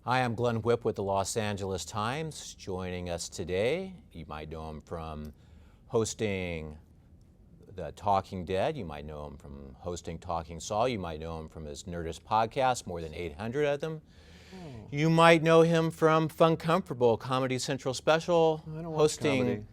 Hi, I'm Glenn Whipp with the Los Angeles Times. Joining us today, you might know him from hosting the Talking Dead. You might know him from hosting Talking Saul. You might know him from his Nerdist podcast, more than 800 of them. You might know him from Fun Comfortable, Comedy Central special, I don't watch hosting comedy.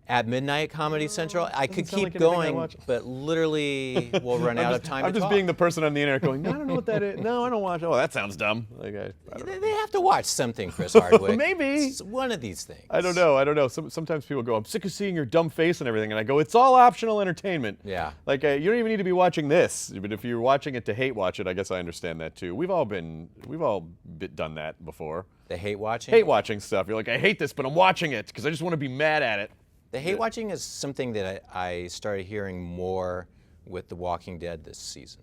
At Midnight Comedy Central. I could sound keep like anything I going, watch. but literally we'll run out of time I'm to just talk. being the person on the internet going, no, I don't know what that is. No, I don't watch. Oh, that sounds dumb. Like I don't know. They have to watch something, Chris Hardwick. Maybe. It's one of these things. I don't know. Sometimes people go, I'm sick of seeing your dumb face and everything. And I go, it's all optional entertainment. Yeah. Like, you don't even need to be watching this. But if you're watching it to hate watch it, I guess I understand that too. We've all done that before. The hate watching? Hate watching stuff. You're like, I hate this, but I'm watching it because I just want to be mad at it. The hate watching is something that I started hearing more with The Walking Dead this season.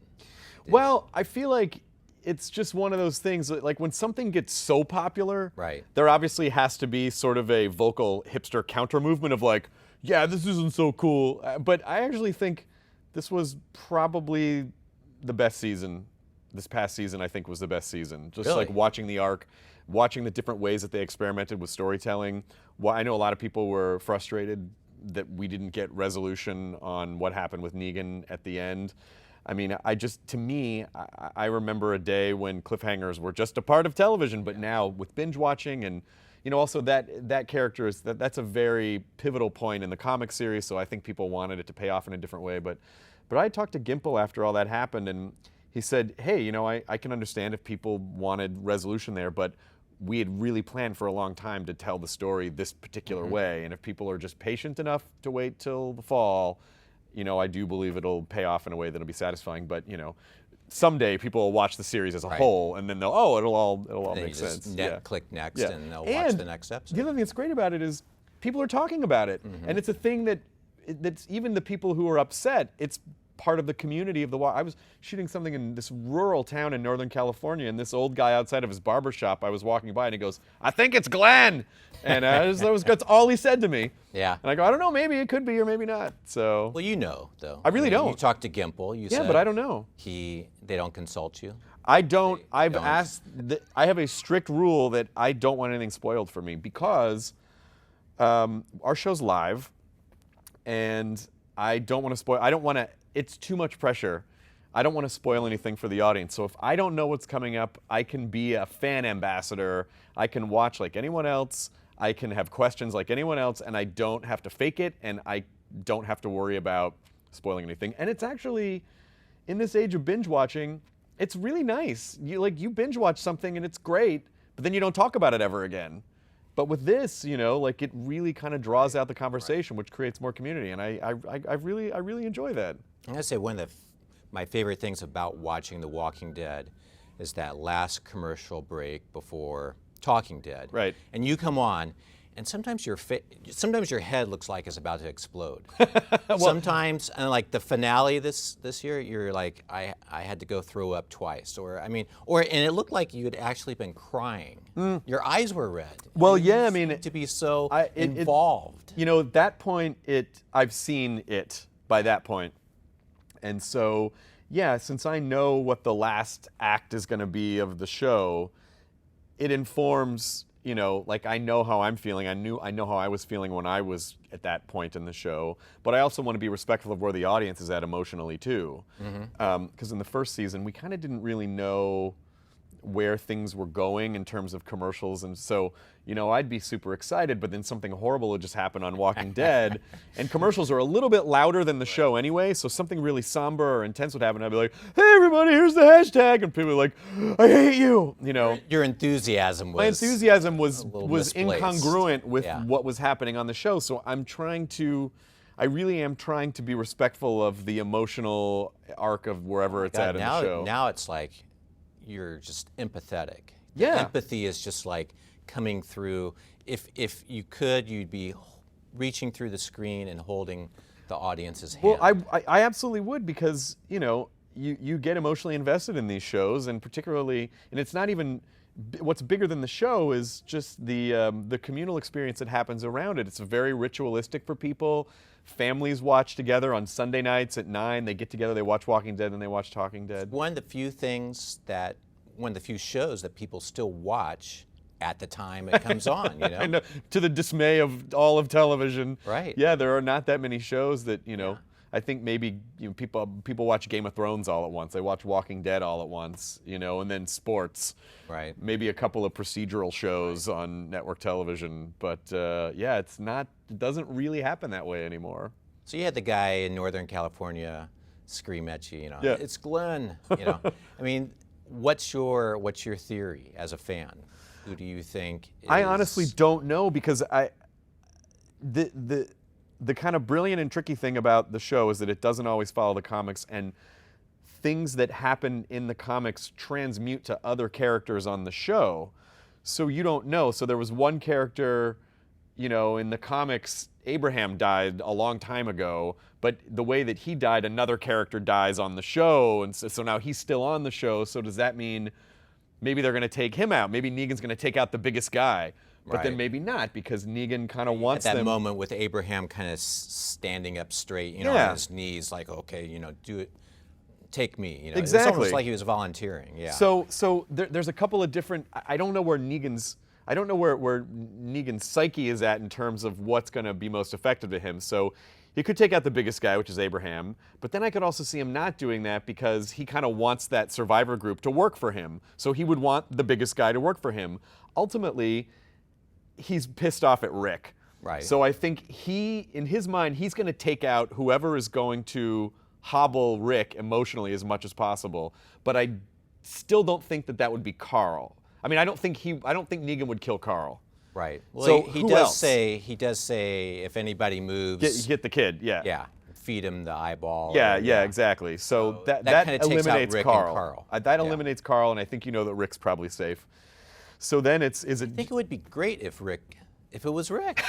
Well, I feel like it's just one of those things that, like, when something gets so popular, Right. there obviously has to be sort of a vocal hipster counter movement of like, yeah, this isn't so cool. But I actually think this was probably the best season. This past season, I think, was the best season. Just Really? like watching the arc, watching the different ways that they experimented with storytelling. Well, I know a lot of people were frustrated that we didn't get resolution on what happened with Negan at the end. I mean, I remember a day when cliffhangers were just a part of television, but now with binge watching and, also that character that's a very pivotal point in the comic series. So I think people wanted it to pay off in a different way. But I talked to Gimple after all that happened, and he said, hey, I can understand if people wanted resolution there, but we had really planned for a long time to tell the story this particular way. And if people are just patient enough to wait till the fall, I do believe it'll pay off in a way that'll be satisfying. But, someday people will watch the series as a whole, and then it'll all Then make you just sense. click next, Yeah. and they'll watch the next episode. The other thing that's great about it is people are talking about it, and it's a thing that's even the people who are upset, it's part of the community of the I was shooting something in this rural town in Northern California, and this old guy outside of his barber shop, I was walking by, and he goes, I think it's Glenn. And that's all he said to me. Yeah. And I go, I don't know, maybe it could be or maybe not. So Well, though. I really don't. You talked to Gimple. You said but I don't know. they don't consult you. I don't. I've don't. asked. I have a strict rule that I don't want anything spoiled for me because our show's live, and I don't want to spoil. I don't want to. It's too much pressure. I don't want to spoil anything for the audience. So if I don't know what's coming up, I can be a fan ambassador. I can watch like anyone else. I can have questions like anyone else, and I don't have to fake it, and I don't have to worry about spoiling anything. And it's actually, in this age of binge watching, it's really nice. You binge watch something and it's great, but then you don't talk about it ever again. But with this, it really kind of draws out the conversation, which creates more community, and I really enjoy that. I'm gonna say one of my favorite things about watching The Walking Dead is that last commercial break before Talking Dead. Right. And you come on, and sometimes your head looks like it's about to explode. Sometimes, and like the finale this year, you're like, I had to go throw up twice, and it looked like you had actually been crying. Your eyes were red. Well, You yeah, I seemed mean, to be so involved. At that point, I've seen it by that point. And so, yeah, since I know what the last act is going to be of the show, it informs, I know how I'm feeling. I know how I was feeling when I was at that point in the show. But I also want to be respectful of where the audience is at emotionally, too. Because in the first season, we kind of didn't really know where things were going in terms of commercials, and so I'd be super excited, but then something horrible would just happen on Walking Dead, and commercials are a little bit louder than the show anyway, so something really somber or intense would happen, I'd be like, hey everybody, here's the hashtag, and people are like, I hate you. Your enthusiasm was My enthusiasm was misplaced. incongruent with what was happening on the show, so I really am trying to be respectful of the emotional arc of wherever it's at in the show. Now it's like you're just empathetic. Yeah. Empathy is just like coming through. If you could, you'd be reaching through the screen and holding the audience's hand. Well, I absolutely would, because you get emotionally invested in these shows, and particularly, and it's not even what's bigger than the show is just the communal experience that happens around it. It's very ritualistic for people. Families watch together on Sunday nights at 9. They get together, they watch Walking Dead, and they watch Talking Dead. One of the few things that one of the few shows that people still watch at the time it comes on, you know? I know, to the dismay of all of television. Right. Yeah, there are not that many shows that, you know, I think maybe people watch Game of Thrones all at once. They watch Walking Dead all at once, you know, and then sports. Right. Maybe a couple of procedural shows on network television. But yeah, it doesn't really happen that way anymore. So you had the guy in Northern California scream at you, Yeah. it's Glenn, you know. I mean, what's your theory as a fan? Who do you think is... I honestly don't know, because the kind of brilliant and tricky thing about the show is that it doesn't always follow the comics, and things that happen in the comics transmute to other characters on the show. So you don't know. So there was one character, you know, in the comics, Abraham died a long time ago, but the way that he died, another character dies on the show, and so now he's still on the show. So does that mean maybe they're going to take him out? Maybe Negan's going to take out the biggest guy. But then maybe not, because Negan kind of wants at that them. moment with Abraham kind of standing up straight, you know, Yeah. on his knees, like, okay, you know, do it, take me, you know. Exactly. It's almost like he was volunteering, yeah. So there's a couple of different. I don't know where Negan's psyche is at in terms of what's going to be most effective to him. So he could take out the biggest guy, which is Abraham, but then I could also see him not doing that because he kind of wants that survivor group to work for him. So he would want the biggest guy to work for him. Ultimately, he's pissed off at Rick. Right. So I think in his mind, he's going to take out whoever is going to hobble Rick emotionally as much as possible. But I still don't think that would be Carl. I mean, I don't think Negan would kill Carl. Right. Well, So he who does else? say if anybody moves, Get the kid, yeah. yeah, feed him the eyeball. Yeah, or, yeah, exactly. So that kinda takes out eliminates Rick and Carl. Carl. That Yeah. eliminates Carl, and I think you know that Rick's probably safe. So then is it? I think it would be great if it was Rick.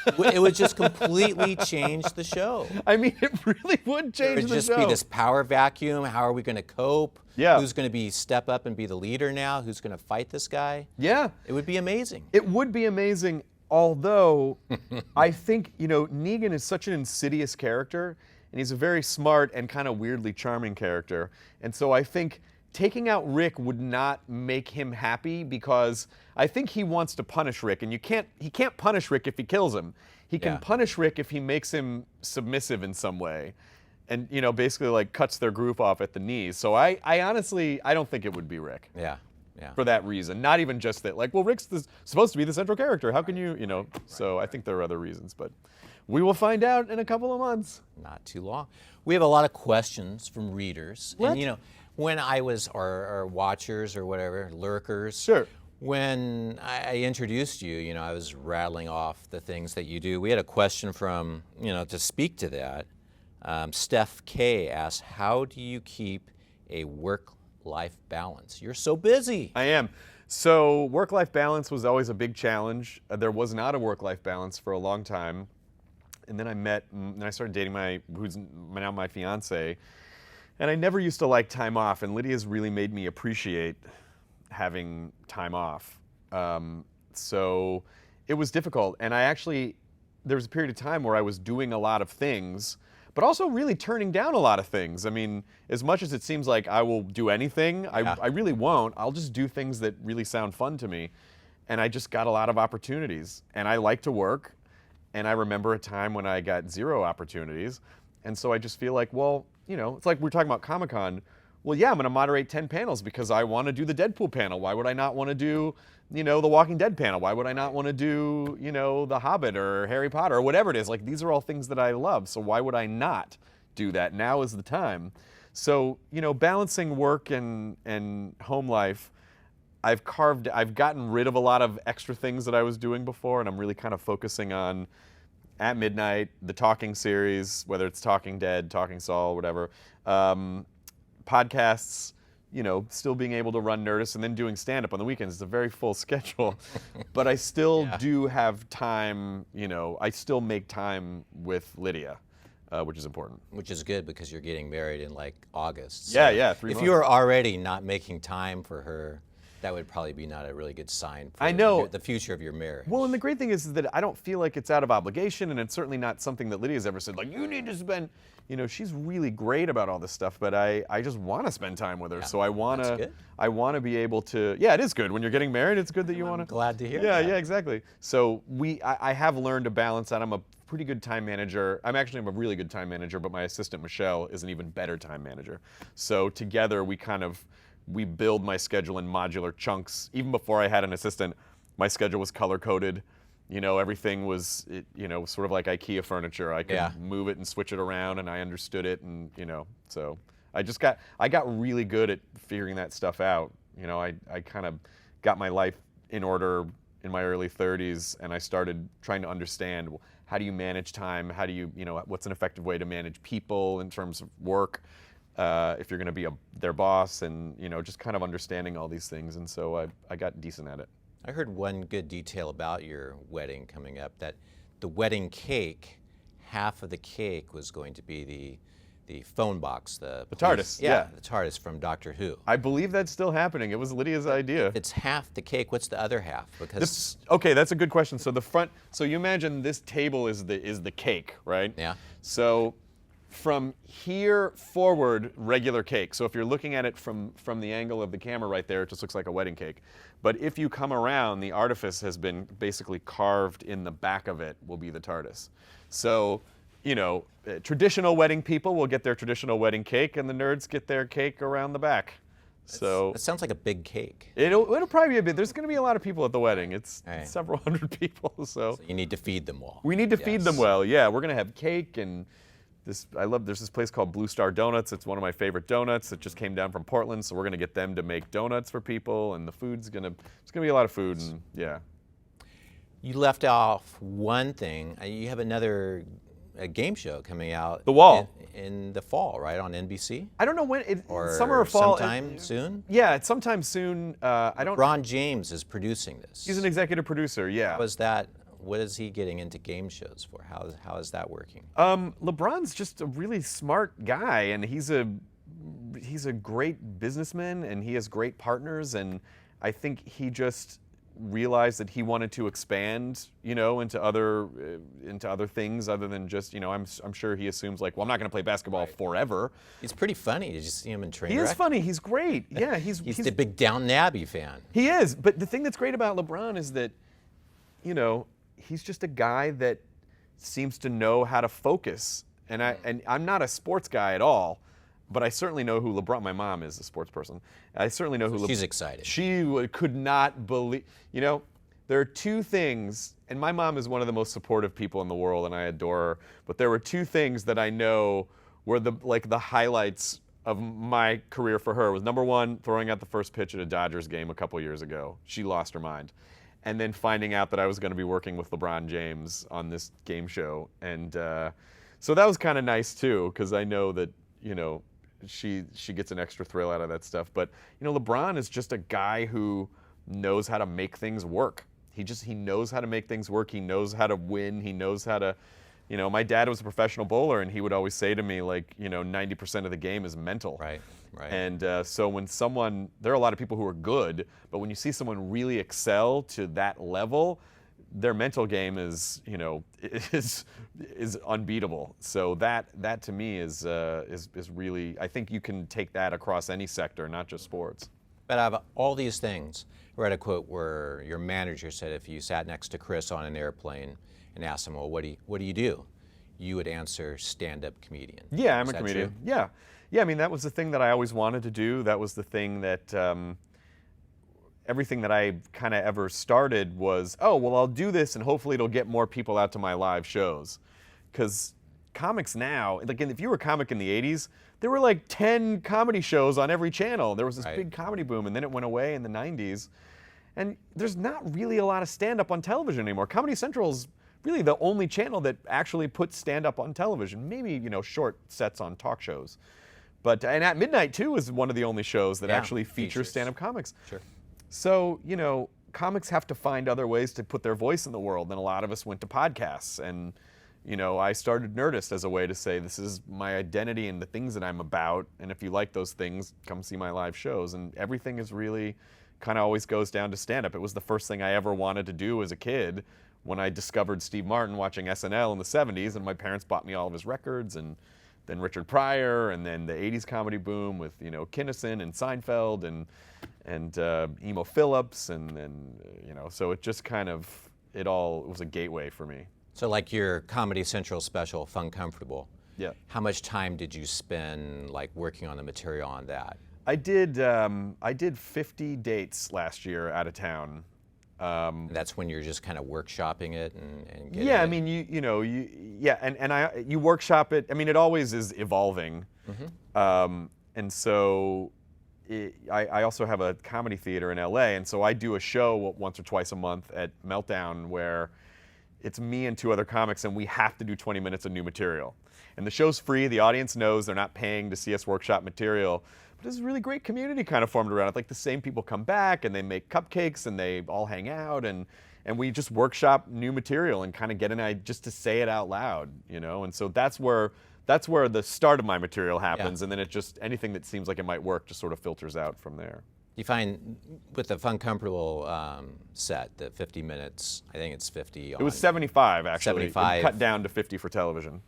It would just completely change the show. I mean, it really would It change would the just show. be this power vacuum. How are we going to cope? Yeah. Who's going to step up and be the leader now? Who's going to fight this guy? Yeah. It would be amazing. It would be amazing, although I think, you know, Negan is such an insidious character, and he's a very smart and kind of weirdly charming character. And so I think taking out Rick would not make him happy, because I think he wants to punish Rick, and he can't punish Rick if he kills him. He can Yeah. punish Rick if he makes him submissive in some way, and, you know, basically like cuts their groove off at the knees. So I honestly, I don't think it would be Rick. Yeah. Yeah. For that reason, not even just that, like, well, Rick's supposed to be the central character. How can you know? So I think there are other reasons, but we will find out in a couple of months. Not too long. We have a lot of questions from readers. What? And, you know, when I was, or watchers or whatever, lurkers. Sure. When I introduced you, you know, I was rattling off the things that you do. We had a question from, you know, to speak to that. Steph K asked, how do you keep a work-life balance? You're so busy. I am. So work-life balance was always a big challenge. There was not a work-life balance for a long time. And then I started dating who's now my fiance. And I never used to like time off, and Lydia's really made me appreciate having time off. So it was difficult. And there was a period of time where I was doing a lot of things, but also really turning down a lot of things. I mean, as much as it seems like I will do anything, I really won't. I'll just do things that really sound fun to me. And I just got a lot of opportunities. And I like to work. And I remember a time when I got 0 opportunities. And so I just feel like, well, you know, it's like we're talking about Comic-Con. Well, yeah, I'm going to moderate 10 panels because I want to do the Deadpool panel. Why would I not want to do, you know, the Walking Dead panel? Why would I not want to do, you know, The Hobbit or Harry Potter or whatever it is? Like, these are all things that I love. So why would I not do that? Now is the time. So, you know, balancing work and home life, I've gotten rid of a lot of extra things that I was doing before, and I'm really kind of focusing on At Midnight, the Talking series, whether it's Talking Dead, Talking Saul, whatever. Podcasts, you know, still being able to run Nerdist, and then doing stand-up on the weekends. It's a very full schedule. But I still do have time, you know, I still make time with Lydia, which is important. Which is good because you're getting married in like August. Yeah, yeah, 3 months. If you were already not making time for her, that would probably be not a really good sign for I know. the future of your marriage. Well, and the great thing is that I don't feel like it's out of obligation, and it's certainly not something that Lydia's ever said, like, you need to spend, you know, she's really great about all this stuff, but I just want to spend time with her. So I want that's to, good. I want to be able to, yeah, it is good. When you're getting married, it's good that you want to. Glad to hear Yeah, that. yeah, exactly. So I have learned to balance that. I'm a pretty good time manager. I'm a really good time manager, but my assistant, Michelle, is an even better time manager. So together we build my schedule in modular chunks. Even before I had an assistant, my schedule was color-coded. Everything was, sort of like IKEA furniture. I could move it and switch it around, and I understood it, and so I got really good at figuring that stuff out. I kind of got my life in order in my early 30s, and I started trying to understand, well, how do you manage time? How do you, what's an effective way to manage people in terms of work? If you're going to be their boss, and just kind of understanding all these things, and so I got decent at it. I heard one good detail about your wedding coming up, that the wedding cake, half of the cake was going to be the phone box, the TARDIS, yeah. The TARDIS from Doctor Who. I believe that's still happening. It was Lydia's idea. If it's half the cake, what's the other half? Because okay, that's a good question. So so you imagine this table is the cake, right? Yeah. So from here forward, regular cake. So if you're looking at it from the angle of the camera right there, it just looks like a wedding cake. But if you come around, the artifice has been basically carved in the back of it, will be the TARDIS. So, traditional wedding people will get their traditional wedding cake, and the nerds get their cake around the back. So it sounds like a big cake. it'll probably be a bit. There's going to be a lot of people at the wedding. It's Right. several hundred people. So You need to feed them all. we need to feed them Yes. well. Yeah, we're going to have cake and there's this place called Blue Star Donuts. It's one of my favorite donuts. It just came down from Portland, so we're going to get them to make donuts for people, and it's going to be a lot of food, and yeah. You left off one thing. You have another game show coming out. The Wall. In the fall, right, on NBC? I don't know when, Or summer or fall. sometime soon? Yeah, it's sometime soon. Ron James is producing this. He's an executive producer, yeah. What is he getting into game shows for? How is that working? LeBron's just a really smart guy, and he's a great businessman, and he has great partners, and I think he just realized that he wanted to expand, into other things other than just, I'm sure he assumes like, well, I'm not going to play basketball forever. He's pretty funny. Did you see him in Trainwreck? He is funny. He's great. Yeah, He's the big Downton Abbey fan. He is. But the thing that's great about LeBron is that, he's just a guy that seems to know how to focus. And I'm not a sports guy at all, but I certainly know who LeBron. My mom is a sports person. I certainly know who LeBron. She's excited. She could not believe. There are two things, and my mom is one of the most supportive people in the world, and I adore her. But there were two things that I know were the highlights of my career for her. Was number one, throwing out the first pitch at a Dodgers game a couple years ago. She lost her mind. And then finding out that I was going to be working with LeBron James on this game show. And so that was kind of nice too, because I know that, she gets an extra thrill out of that stuff. But, LeBron is just a guy who knows how to make things work. He knows how to make things work. He knows how to win. He knows how to, my dad was a professional bowler, and he would always say to me, 90% of the game is mental. Right. And so when there are a lot of people who are good, but when you see someone really excel to that level, their mental game is unbeatable. So that to me is really, I think you can take that across any sector, not just sports. But out of all these things, I read a quote where your manager said if you sat next to Chris on an airplane and asked him, well, what do you do? You would answer stand-up comedian. Yeah, I'm Is a that comedian. true? Yeah. Yeah, I mean, that was the thing that I always wanted to do. That was the thing that everything that I kind of ever started was, oh, well, I'll do this and hopefully it'll get more people out to my live shows. Because comics now, if you were a comic in the 80s, there were like 10 comedy shows on every channel. There was this big comedy boom, and then it went away in the 90s. And there's not really a lot of stand-up on television anymore. Comedy Central's really the only channel that actually puts stand-up on television. Maybe, short sets on talk shows. And At Midnight, too, is one of the only shows that actually features stand-up comics. Sure. So, comics have to find other ways to put their voice in the world, and a lot of us went to podcasts. And, I started Nerdist as a way to say, this is my identity and the things that I'm about, and if you like those things, come see my live shows. And everything is really kind of always goes down to stand-up. It was the first thing I ever wanted to do as a kid when I discovered Steve Martin watching SNL in the 70s, and my parents bought me all of his records, and then Richard Pryor, and then the '80s comedy boom with Kinison and Seinfeld and Emo Phillips, and so it just kind of it was a gateway for me. So like your Comedy Central special, Fun Comfortable. Yeah. How much time did you spend like working on the material on that? I did 50 dates last year out of town. That's when you're just kind of workshopping it and getting Yeah, it. I mean, you workshop it. I mean, it always is evolving. And so I also have a comedy theater in LA, and so I do a show once or twice a month at Meltdown where it's me and 2 other comics, and we have to do 20 minutes of new material. And the show's free. The audience knows they're not paying to see us workshop material. But there's a really great community kind of formed around it. Like the same people come back, and they make cupcakes, and they all hang out, and we just workshop new material and kind of get an idea just to say it out loud, And so that's where the start of my material happens, and then it just anything that seems like it might work just sort of filters out from there. You find with the Fun Comfortable set, the 50 minutes, I think it's 50. It was 75 actually. 75. It cut down to 50 for television.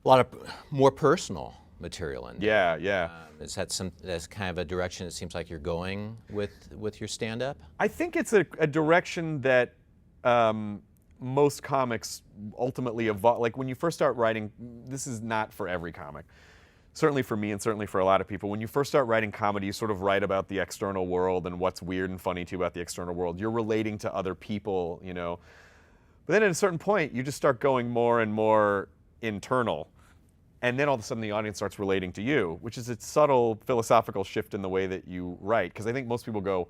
A lot of more personal material in there. Yeah. Is that that's kind of a direction it seems like you're going with your stand-up? I think it's a direction that most comics ultimately evolve. Like when you first start writing, this is not for every comic. Certainly for me and certainly for a lot of people, when you first start writing comedy, you sort of write about the external world and what's weird and funny to you about the external world. You're relating to other people, But then at a certain point, you just start going more and more internal. And then all of a sudden the audience starts relating to you, which is a subtle philosophical shift in the way that you write. Because I think most people go,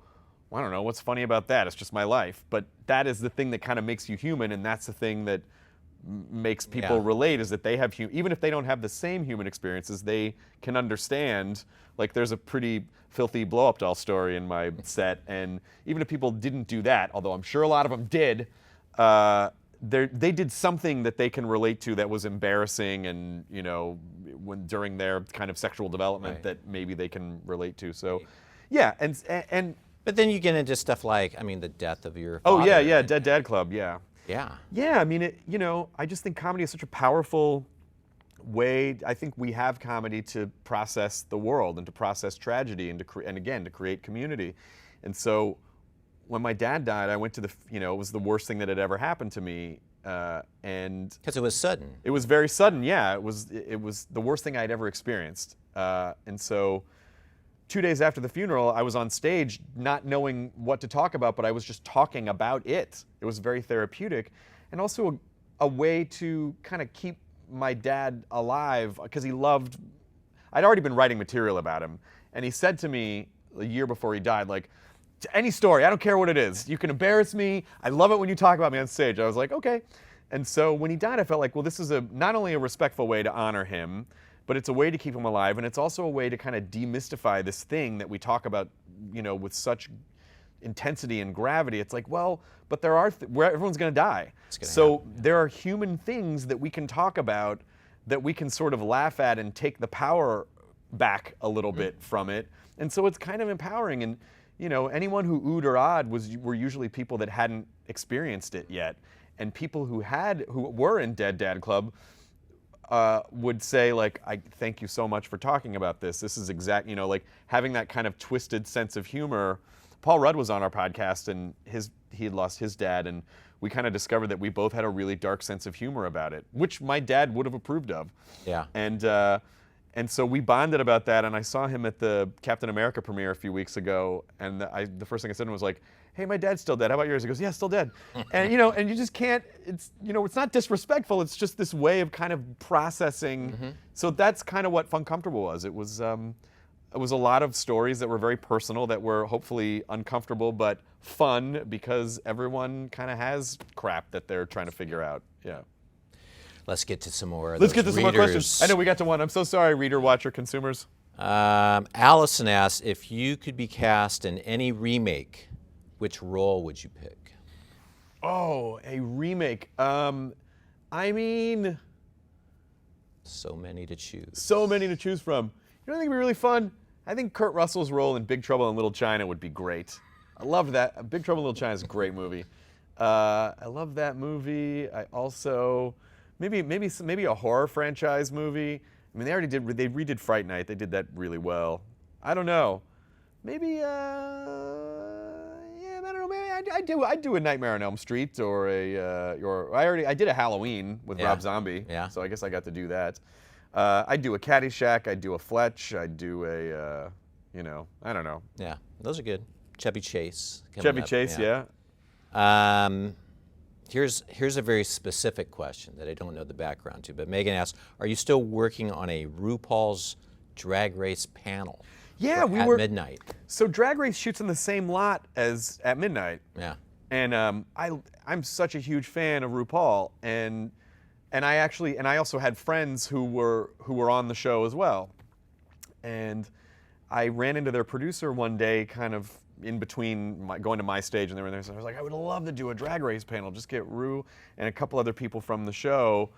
well, I don't know, what's funny about that? It's just my life. But that is the thing that kind of makes you human, and that's the thing that makes people relate, is that they have, even if they don't have the same human experiences, they can understand. Like there's a pretty filthy blow-up doll story in my set, and even if people didn't do that, although I'm sure a lot of them did, they did something that they can relate to that was embarrassing, and when during their kind of sexual development that maybe they can relate to. So, yeah, and But then you get into stuff like, I mean, the death of your oh father. yeah, Dead Dad Club, yeah. Yeah. I mean, I just think comedy is such a powerful way. I think we have comedy to process the world and to process tragedy and to create community. And so when my dad died, I went to it was the worst thing that had ever happened to me. And Because it was sudden. it was very sudden, yeah. It was the worst thing I'd ever experienced. And so 2 days after the funeral, I was on stage not knowing what to talk about, but I was just talking about it. It was very therapeutic, and also a way to kind of keep my dad alive, because I'd already been writing material about him, and he said to me a year before he died, like, any story, I don't care what it is, you can embarrass me, I love it when you talk about me on stage. I was like, okay. And so when he died, I felt like, well, this is not only a respectful way to honor him, but it's a way to keep him alive, and it's also a way to kind of demystify this thing that we talk about, with such intensity and gravity. It's like, well, but there are where everyone's going to die. So there are human things that we can talk about, that we can sort of laugh at and take the power back a little bit from it. And so it's kind of empowering. And anyone who oohed or ahed were usually people that hadn't experienced it yet, and people who were in Dead Dad Club would say, like, I thank you so much for talking about this. This is like having that kind of twisted sense of humor. Paul Rudd was on our podcast, and he had lost his dad, and we kind of discovered that we both had a really dark sense of humor about it, which my dad would have approved of. Yeah. And so we bonded about that, and I saw him at the Captain America premiere a few weeks ago, and the first thing I said to him was like, hey, my dad's still dead. How about yours? He goes, yeah, still dead. And and you just can't. It's it's not disrespectful. It's just this way of kind of processing. So that's kind of what Fun Comfortable was. It was a lot of stories that were very personal, that were hopefully uncomfortable but fun, because everyone kind of has crap that they're trying to figure out. Yeah. Let's get to some more. Let's get to some more questions. I know we got to one. I'm so sorry, reader, watcher, consumers. Allison asks, if you could be cast in any remake, which role would you pick? Oh, a remake. I mean, so many to choose. So many to choose from. You know what I think would be really fun? I think Kurt Russell's role in Big Trouble in Little China would be great. I loved that. Big Trouble in Little China is a great movie. I love that movie. I also maybe a horror franchise movie. I mean, they redid Fright Night. They did that really well. I don't know. Maybe, yeah, I don't know. Maybe I'd do a Nightmare on Elm Street or I did a Halloween with Rob Zombie. Yeah. So I guess I got to do that. I'd do a Caddyshack. I'd do a Fletch. I'd do a, I don't know. Yeah, those are good. Chevy Chase. Chevy Chase, yeah. Here's a very specific question that I don't know the background to, but Megan asks, are you still working on a RuPaul's Drag Race panel? Yeah, at midnight. So Drag Race shoots in the same lot as At Midnight. Yeah. And I'm such a huge fan of RuPaul, and I also had friends who were on the show as well. And I ran into their producer one day, kind of in between going to my stage and they were there. So I was like, I would love to do a Drag Race panel. Just get Ru and a couple other people from the show.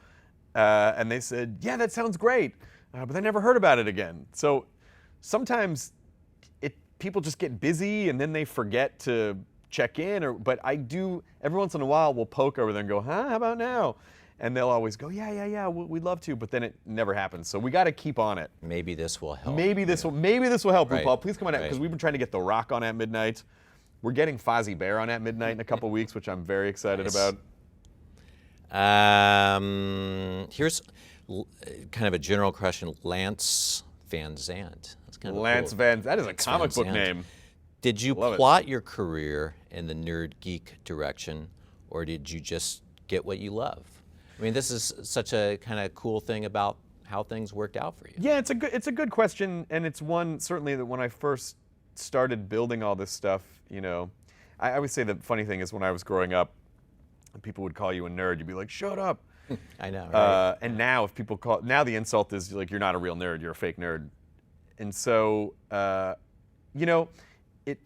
And they said, yeah, that sounds great. But they never heard about it again. So sometimes people just get busy and then they forget to check in. But I do, every once in a while, we'll poke over there and go, huh, how about now? And they'll always go, yeah, we'd love to, but then it never happens. So we got to keep on it. Maybe this will help. Maybe this will help, Right. RuPaul. Please come on out, Right. because we've been trying to get The Rock on At Midnight. We're getting Fozzie Bear on At Midnight in a couple weeks, which I'm very excited Nice. about. Here's kind of a general question. Lance Van Zandt. That's kind of Lance cool. Van, that is a Lance comic Van book Zandt. name. Did you Love it. plot your career in the nerd geek direction, or did you just get what you love? I mean, this is such a kind of cool thing about how things worked out for you. Yeah, it's a good question, and it's one certainly that when I first started building all this stuff, I always say the funny thing is when I was growing up, people would call you a nerd, you'd be like, shut up. I know, right? And now if people now the insult is like, you're not a real nerd, you're a fake nerd. And so, it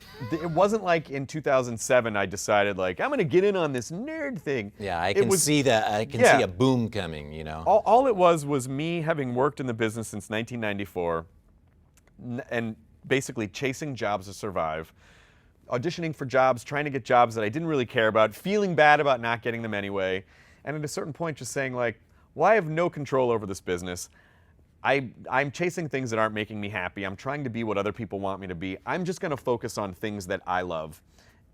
wasn't like in 2007 I decided like, I'm gonna get in on this nerd thing. Yeah, I can see that. I can see a boom coming, All it was me having worked in the business since 1994 and basically chasing jobs to survive, auditioning for jobs, trying to get jobs that I didn't really care about, feeling bad about not getting them anyway, and at a certain point just saying like, well, I have no control over this business. I'm chasing things that aren't making me happy. I'm trying to be what other people want me to be. I'm just going to focus on things that I love.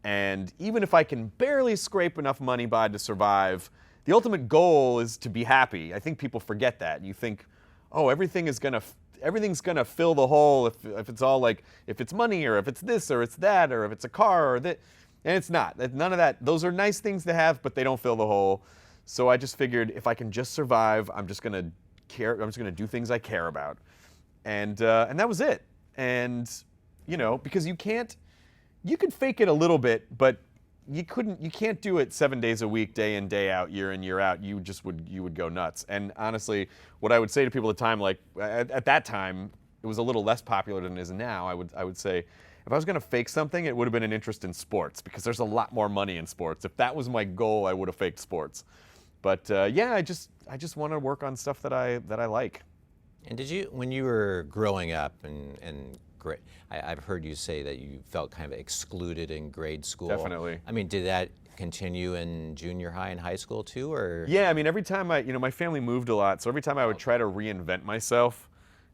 And even if I can barely scrape enough money by to survive, the ultimate goal is to be happy. I think people forget that. You think, oh, everything's going to fill the hole if it's all like, if it's money or if it's this or it's that or if it's a car or that. And it's not. None of that. Those are nice things to have, but they don't fill the hole. So I just figured if I can just survive, I'm just going to do things I care about, and that was it. And because you could fake it a little bit, but you can't do it 7 days a week, day in, day out, year in, year out. You would go nuts. And honestly, what I would say to people at the time, like at that time, it was a little less popular than it is now. I would say, if I was going to fake something, it would have been an interest in sports, because there's a lot more money in sports. If that was my goal, I would have faked sports. But yeah, I just want to work on stuff that I like. And did you, when you were growing up and great, I've heard you say that you felt kind of excluded in grade school. Definitely. I mean, did that continue in junior high and high school too, or? Yeah, I mean, every time my family moved a lot, so every time I would try to reinvent myself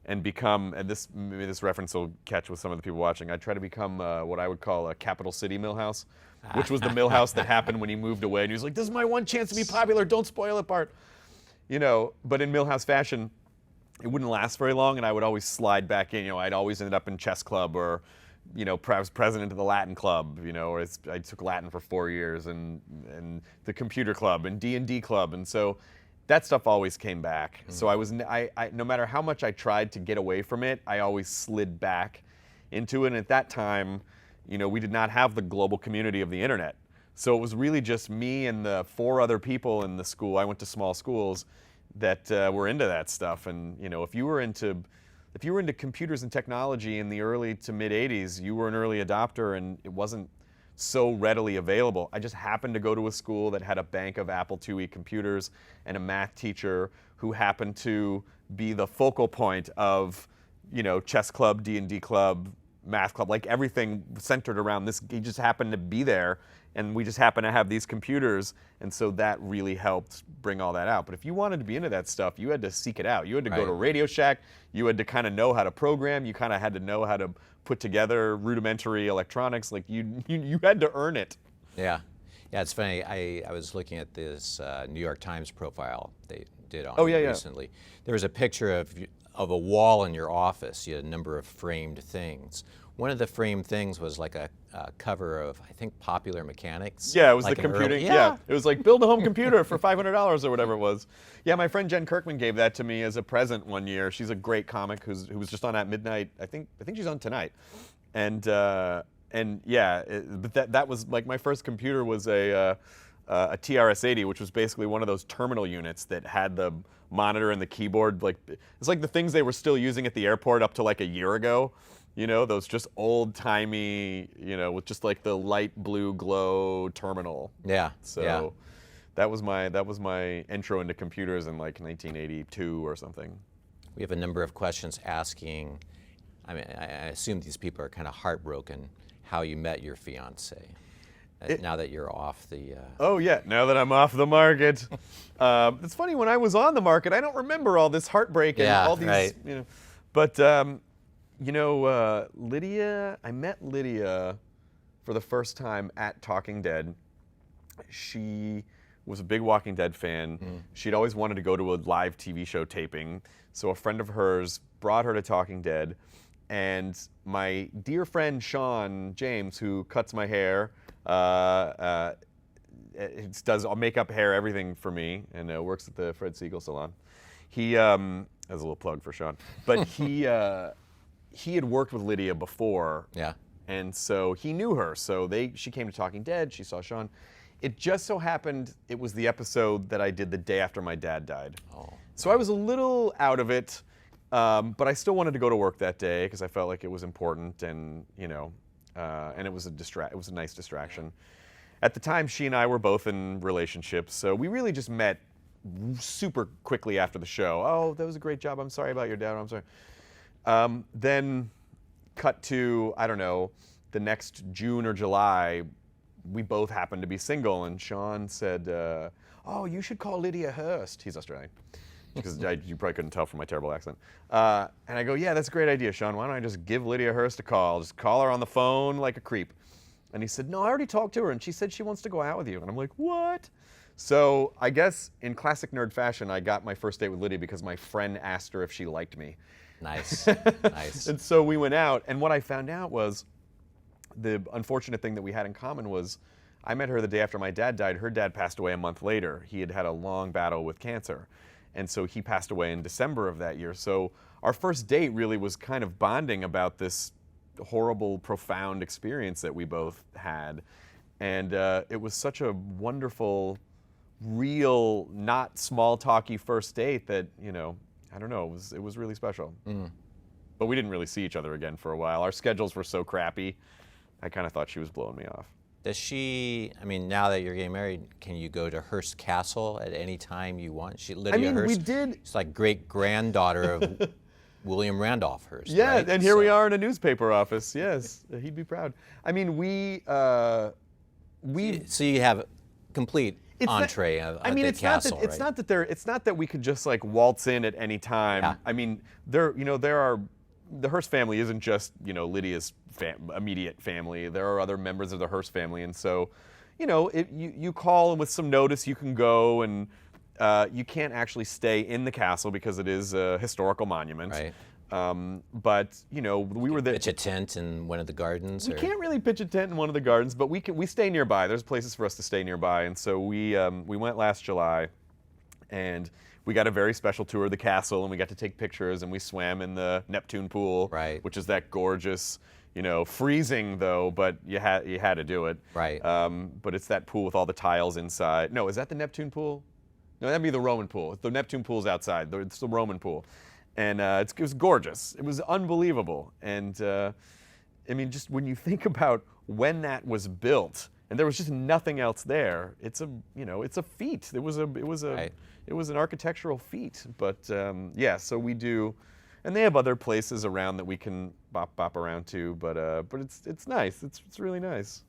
and become, and maybe this reference will catch with some of the people watching, I'd try to become what I would call a capital city Millhouse, which was the Millhouse that happened when he moved away, and he was like, this is my one chance to be popular, don't spoil it, Bart. But in Millhouse fashion, it wouldn't last very long, and I would always slide back in. I'd always ended up in chess club, or, I was president of the Latin club, or I took Latin for 4 years, and the computer club, and D&D club, and so that stuff always came back. Mm-hmm. So I no matter how much I tried to get away from it, I always slid back into it. And at that time, we did not have the global community of the internet. So it was really just me and the 4 other people in the school. I went to small schools that were into that stuff. And if you were into computers and technology in the early to mid 80s, you were an early adopter, and it wasn't so readily available. I just happened to go to a school that had a bank of Apple IIe computers and a math teacher who happened to be the focal point of chess club, D&D club, math club. Like everything centered around this. He just happened to be there, and we just happened to have these computers, and so that really helped bring all that out. But if you wanted to be into that stuff, you had to seek it out. You had to go to Radio Shack. You had to kind of know how to program. You kind of had to know how to put together rudimentary electronics. Like you had to earn it. Yeah. Yeah, it's funny. I was looking at this New York Times profile they did on you recently. There was a picture of a wall in your office. You had a number of framed things. One of the framed things was like a cover of, I think, Popular Mechanics. Yeah, it was like the computing. Yeah, it was like build a home computer for $500 or whatever it was. Yeah, my friend Jen Kirkman gave that to me as a present one year. She's a great comic who was just on At Midnight. I think she's on tonight. And yeah, but that was like my first computer was a TRS-80, which was basically one of those terminal units that had the monitor and the keyboard. Like it's like the things they were still using at the airport up to like a year ago. You know, those just old-timey, you know, with just like the light blue glow terminal. Yeah. So that was my intro into computers in like 1982 or something. We have a number of questions asking. I mean, I assume these people are kind of heartbroken how you met your fiance. Now that you're off the. Oh yeah, now that I'm off the market. It's funny, when I was on the market, I don't remember all this heartbreak and all these, you know, but. You know, Lydia, I met Lydia for the first time at Talking Dead. She was a big Walking Dead fan. She'd always wanted to go to a live TV show taping. So a friend of hers brought her to Talking Dead. And my dear friend Sean James, who cuts my hair, does makeup, hair, everything for me, and works at the Fred Siegel salon. He, as a little plug for Sean, but he had worked with Lydia before, and so he knew her. So she came to Talking Dead. She saw Sean. It just so happened it was the episode that I did the day after my dad died. So I was a little out of it, but I still wanted to go to work that day because I felt like it was important, and you know, and it was a nice distraction. At the time, she and I were both in relationships, so we really just met super quickly after the show. Oh, that was a great job. I'm sorry about your dad. I'm sorry. Then cut to, I don't know, the next June or July, we both happened to be single, and Sean said, oh, you should call Lydia Hurst. He's Australian, because you probably couldn't tell from my terrible accent. And I go, yeah, that's a great idea, Sean. Why don't I just give Lydia Hurst a call? Just call her on the phone like a creep. And he said, no, I already talked to her, and she said she wants to go out with you. And I'm like, what? So I guess in classic nerd fashion, I got my first date with Lydia because my friend asked her if she liked me. Nice, nice. And so we went out, and what I found out was the unfortunate thing that we had in common was I met her the day after my dad died. Her dad passed away a month later. He had had a long battle with cancer, and so he passed away in December of that year. So our first date really was kind of bonding about this horrible, profound experience that we both had. And it was such a wonderful, real, not small talky first date that, you know, I don't know, it was really special. But we didn't really see each other again for a while. Our schedules were so crappy, I kind of thought she was blowing me off. Does she, I mean, now that you're getting married, can you go to Hearst Castle at any time you want? Lydia Hearst, we did. She's like great-granddaughter of William Randolph Hearst, yeah, right? And here we are in a newspaper office. Yes, he'd be proud. I mean, So you have complete entree of the castle, right? It's not that we could just like waltz in at any time. Yeah. I mean, the Hearst family isn't just, you know, Lydia's immediate family. There are other members of the Hearst family, and so, you know, you call, and with some notice you can go, and you can't actually stay in the castle because it is a historical monument. Right. But you know, we were there. Pitch a tent in one of the gardens. We can't really pitch a tent in one of the gardens, but we stay nearby. There's places for us to stay nearby, and so we went last July, and we got a very special tour of the castle, and we got to take pictures, and we swam in the Neptune pool, right, which is that gorgeous, you know, freezing though, but you had to do it, right. But it's that pool with all the tiles inside. No, is that the Neptune pool? No, that'd be the Roman pool. The Neptune pool's outside. It's the Roman pool. And it was gorgeous. It was unbelievable. And I mean, just when you think about when that was built, and there was just nothing else there, it's a feat. It was an architectural feat. But yeah, so we do And they have other places around that we can bop around to, but it's nice. It's really nice.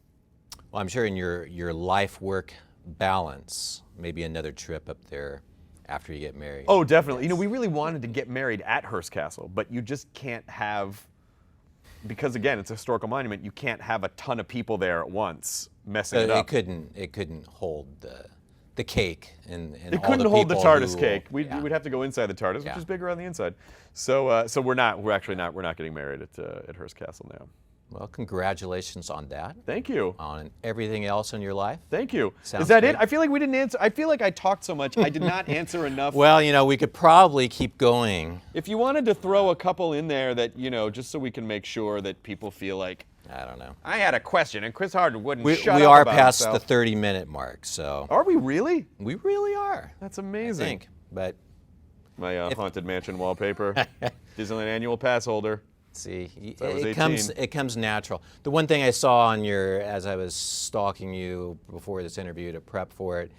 Well, I'm sure in your life-work balance, maybe another trip up there after you get married. Oh, definitely. We really wanted to get married at Hearst Castle, but you just can't have, because again, it's a historical monument, you can't have a ton of people there at once messing it up. It couldn't hold the cake and it all couldn't the hold the people TARDIS who- cake. We'd yeah. have to go inside the TARDIS, Yeah. which is bigger on the inside. So we're not getting married at Hearst Castle now. Well, congratulations on that. Thank you. On everything else in your life. Thank you. Sounds Is that great. it? I feel like we didn't answer. I feel like I talked so much. I did not answer enough. Well, we could probably keep going. If you wanted to throw a couple in there that, just so we can make sure that people feel like, I don't know. I had a question and Chris Hardwick wouldn't We shut up are about past himself. the 30-minute mark, so Are we really? we really are. That's I amazing. think, but My Haunted Mansion wallpaper. Disneyland annual pass holder. see, I was it 18. comes natural. The one thing I saw on as I was stalking you before this interview to prep for it,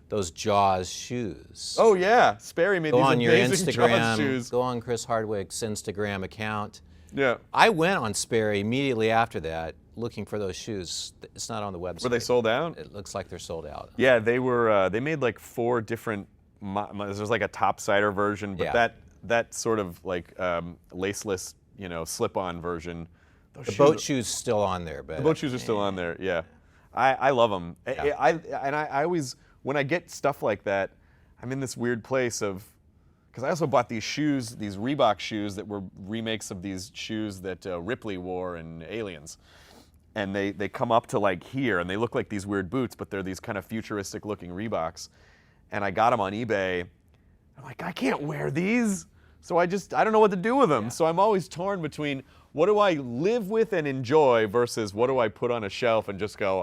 those Jaws shoes. Oh yeah, Sperry made Go these on your amazing Jaws Instagram. shoes. Go on Chris Hardwick's Instagram account. Yeah. I went on Sperry immediately after that, looking for those shoes. It's not on the website. Were they sold out? It looks like they're sold out. Yeah, they were. They made like 4 different. There's like a topsider version, but Yeah. that sort of like laceless, slip-on version. The boat shoes still on there, but The boat shoes are still on there. Yeah, I love them. Yeah. I always, when I get stuff like that, I'm in this weird place of, because I also bought these shoes, these Reebok shoes that were remakes of these shoes that Ripley wore in Aliens. And they come up to like here, and they look like these weird boots, but they're these kind of futuristic looking Reeboks. And I got them on eBay. I'm like, I can't wear these. So I don't know what to do with them. Yeah. So I'm always torn between what do I live with and enjoy versus what do I put on a shelf and just go,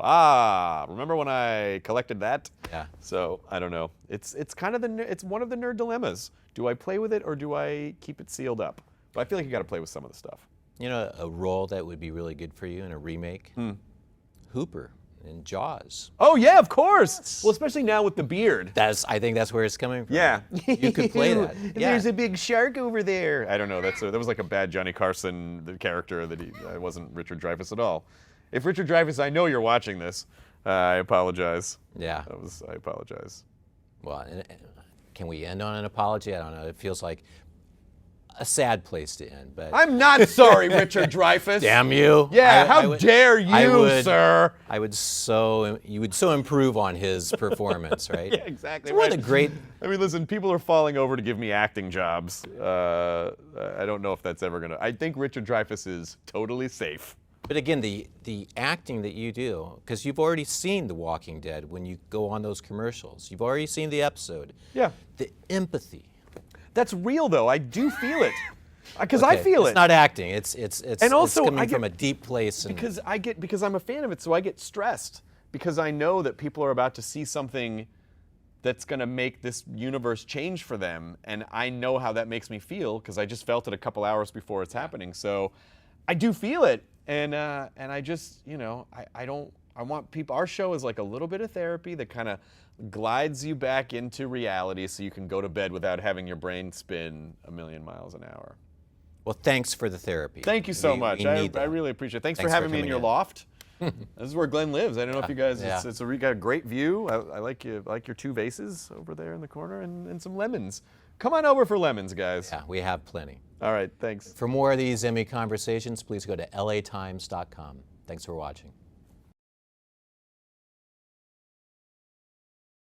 remember when I collected that? Yeah. So I don't know. It's kind of it's one of the nerd dilemmas. Do I play with it or do I keep it sealed up? But I feel like you got to play with some of the stuff. A role that would be really good for you in a remake? Hooper in Jaws. Oh yeah, of course. Well, especially now with the beard. I think that's where it's coming from. Yeah. You could play that. Yeah. There's a big shark over there. I don't know. That was like a bad Johnny Carson character that I wasn't Richard Dreyfuss at all. If Richard Dreyfuss, I know you're watching this. I apologize. Yeah. I apologize. Well, can we end on an apology? I don't know. It feels like a sad place to end, but I'm not sorry, Richard Dreyfuss. damn you. Yeah, I how would- dare you, I would- sir? You would so improve on his performance, right? Yeah, exactly. It's one of right. the great. I mean, listen, people are falling over to give me acting jobs. I don't know if that's ever gonna. I think Richard Dreyfuss is totally safe. But again, the acting that you do, because you've already seen The Walking Dead when you go on those commercials. You've already seen the episode. Yeah. The empathy. That's real, though. I do feel it. Because I Okay, feel it's it. not acting. It's And also, it's coming I get- from a deep place. And, Because I'm a fan of it, so I get stressed. Because I know that people are about to see something that's going to make this universe change for them. And I know how that makes me feel, because I just felt it a couple hours before it's happening. So I do feel it. And I just, I want people, our show is like a little bit of therapy that kind of glides you back into reality so you can go to bed without having your brain spin a million miles an hour. well, thanks for the therapy. Thank you so We much. need I that. really appreciate it. Thanks for Thanks for having me in coming your in. loft. This is where Glenn lives. I don't know if you guys, Yeah. we got a great view. I like your 2 vases over there in the corner and some lemons. Come on over for lemons, guys. Yeah, we have plenty. All right, thanks. For more of these Emmy conversations, please go to latimes.com. Thanks for watching.